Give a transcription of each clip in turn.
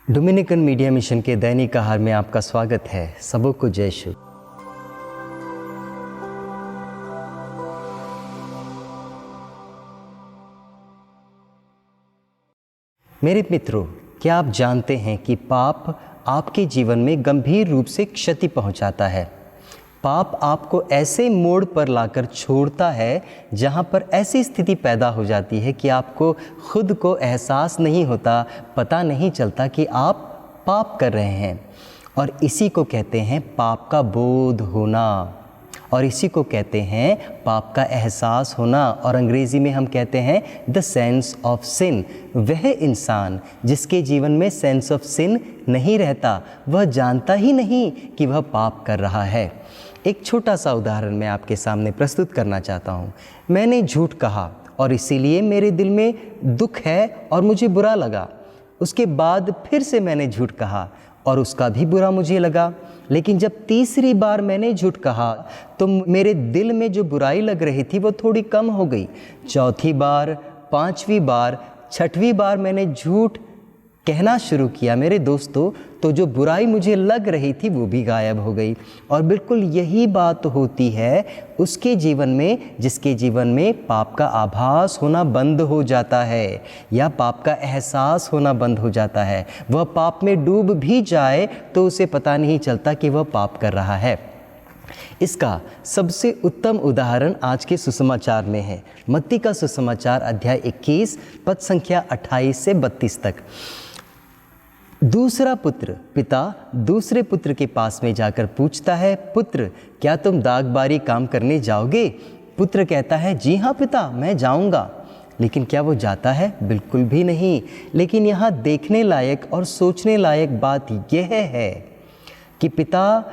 Dominican media mission के दैनिक आहार में आपका स्वागत है। सबों को जय शु। मेरे मित्रों, क्या आप जानते हैं कि पाप आपके जीवन में गंभीर रूप से क्षति पहुंचाता है। पाप आपको ऐसे मोड़ पर लाकर छोड़ता है जहां पर ऐसी स्थिति पैदा हो जाती है कि आपको खुद को एहसास नहीं होता, पता नहीं चलता कि आप पाप कर रहे हैं। और इसी को कहते हैं पाप का बोध होना, और इसी को कहते हैं पाप का एहसास होना, और अंग्रेज़ी में हम कहते हैं द सेंस ऑफ सिन। वह इंसान जिसके जीवन में सेंस ऑफ सिन नहीं रहता, वह जानता ही नहीं कि वह पाप कर रहा है। एक छोटा सा उदाहरण मैं आपके सामने प्रस्तुत करना चाहता हूँ। मैंने झूठ कहा और इसीलिए मेरे दिल में दुख है और मुझे बुरा लगा। उसके बाद फिर से मैंने झूठ कहा और उसका भी बुरा मुझे लगा। लेकिन जब तीसरी बार मैंने झूठ कहा तो मेरे दिल में जो बुराई लग रही थी वो थोड़ी कम हो गई। चौथी बार, पांचवी बार, छठवीं बार मैंने झूठ कहना शुरू किया मेरे दोस्तों, तो जो बुराई मुझे लग रही थी वो भी गायब हो गई। और बिल्कुल यही बात होती है उसके जीवन में जिसके जीवन में पाप का आभास होना बंद हो जाता है या पाप का एहसास होना बंद हो जाता है। वह पाप में डूब भी जाए तो उसे पता नहीं चलता कि वह पाप कर रहा है। इसका सबसे उत्तम उदाहरण आज के सुसमाचार में है। मत्ती का सुसमाचार अध्याय 21 पद संख्या 28 से 32 तक। दूसरा पुत्र, पिता दूसरे पुत्र के पास में जाकर पूछता है, पुत्र क्या तुम दागबारी काम करने जाओगे? पुत्र कहता है, जी हाँ पिता, मैं जाऊंगा। लेकिन क्या वो जाता है? बिल्कुल भी नहीं। लेकिन यहाँ देखने लायक और सोचने लायक बात यह है कि पिता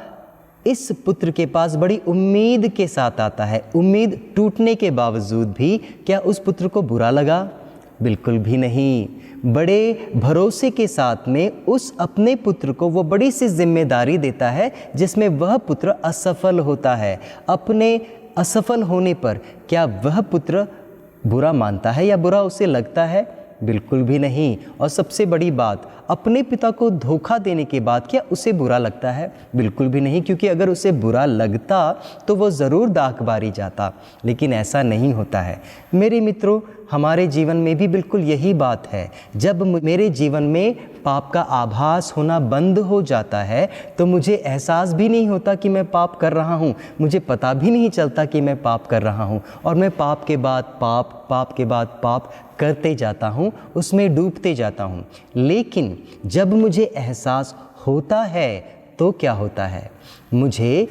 इस पुत्र के पास बड़ी उम्मीद के साथ आता है। उम्मीद टूटने के बावजूद भी क्या उस पुत्र को बुरा लगा? बिल्कुल भी नहीं। बड़े भरोसे के साथ में उस अपने पुत्र को वो बड़ी सी जिम्मेदारी देता है जिसमें वह पुत्र असफल होता है। अपने असफल होने पर क्या वह पुत्र बुरा मानता है या बुरा उसे लगता है? बिल्कुल भी नहीं। और सबसे बड़ी बात, अपने पिता को धोखा देने के बाद क्या उसे बुरा लगता है? बिल्कुल भी नहीं, क्योंकि अगर उसे बुरा लगता तो वो ज़रूर दागबारी जाता। लेकिन ऐसा नहीं होता है। मेरे मित्रों, हमारे जीवन में भी बिल्कुल यही बात है। जब मेरे जीवन में पाप का आभास होना बंद हो जाता है तो मुझे एहसास भी नहीं होता कि मैं पाप कर रहा हूँ। मुझे पता भी नहीं चलता कि मैं पाप कर रहा हूँ, और मैं पाप के बाद पाप, पाप के बाद पाप करते जाता हूँ, उसमें डूबते जाता हूँ। लेकिन जब मुझे एहसास होता है तो क्या होता है? मुझे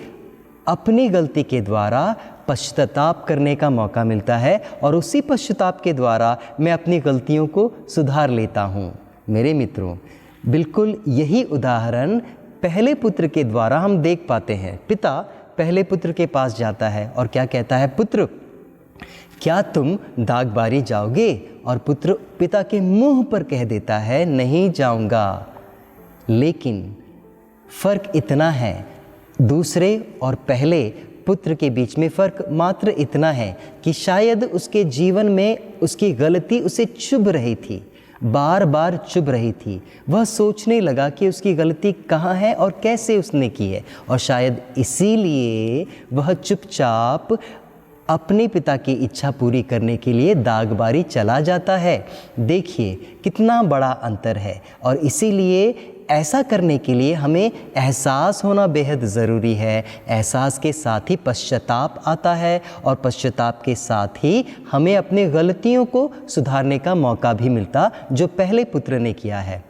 अपनी गलती के द्वारा पश्चाताप करने का मौका मिलता है, और उसी पश्चाताप के द्वारा मैं अपनी गलतियों को सुधार लेता हूँ। मेरे मित्रों, बिल्कुल यही उदाहरण पहले पुत्र के द्वारा हम देख पाते हैं। पिता पहले पुत्र के पास जाता है और क्या कहता है, पुत्र क्या तुम दागबारी जाओगे? और पुत्र पिता के मुंह पर कह देता है, नहीं जाऊंगा। लेकिन फ़र्क इतना है, दूसरे और पहले पुत्र के बीच में फ़र्क मात्र इतना है कि शायद उसके जीवन में उसकी गलती उसे चुभ रही थी, बार बार चुभ रही थी। वह सोचने लगा कि उसकी गलती कहाँ है और कैसे उसने की है, और शायद इसीलिए वह चुपचाप अपने पिता की इच्छा पूरी करने के लिए दागबारी चला जाता है। देखिए कितना बड़ा अंतर है। और इसीलिए ऐसा करने के लिए हमें एहसास होना बेहद ज़रूरी है। एहसास के साथ ही पश्चाताप आता है, और पश्चाताप के साथ ही हमें अपनी गलतियों को सुधारने का मौका भी मिलता जो पहले पुत्र ने किया है।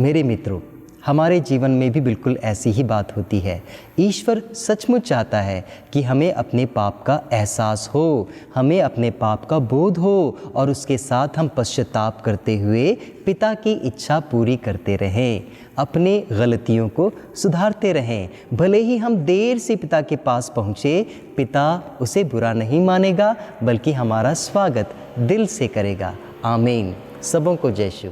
मेरे मित्रों, हमारे जीवन में भी बिल्कुल ऐसी ही बात होती है। ईश्वर सचमुच चाहता है कि हमें अपने पाप का एहसास हो, हमें अपने पाप का बोध हो, और उसके साथ हम पश्चाताप करते हुए पिता की इच्छा पूरी करते रहें, अपनी गलतियों को सुधारते रहें। भले ही हम देर से पिता के पास पहुँचे, पिता उसे बुरा नहीं मानेगा, बल्कि हमारा स्वागत दिल से करेगा। आमीन। सबों को जय शु।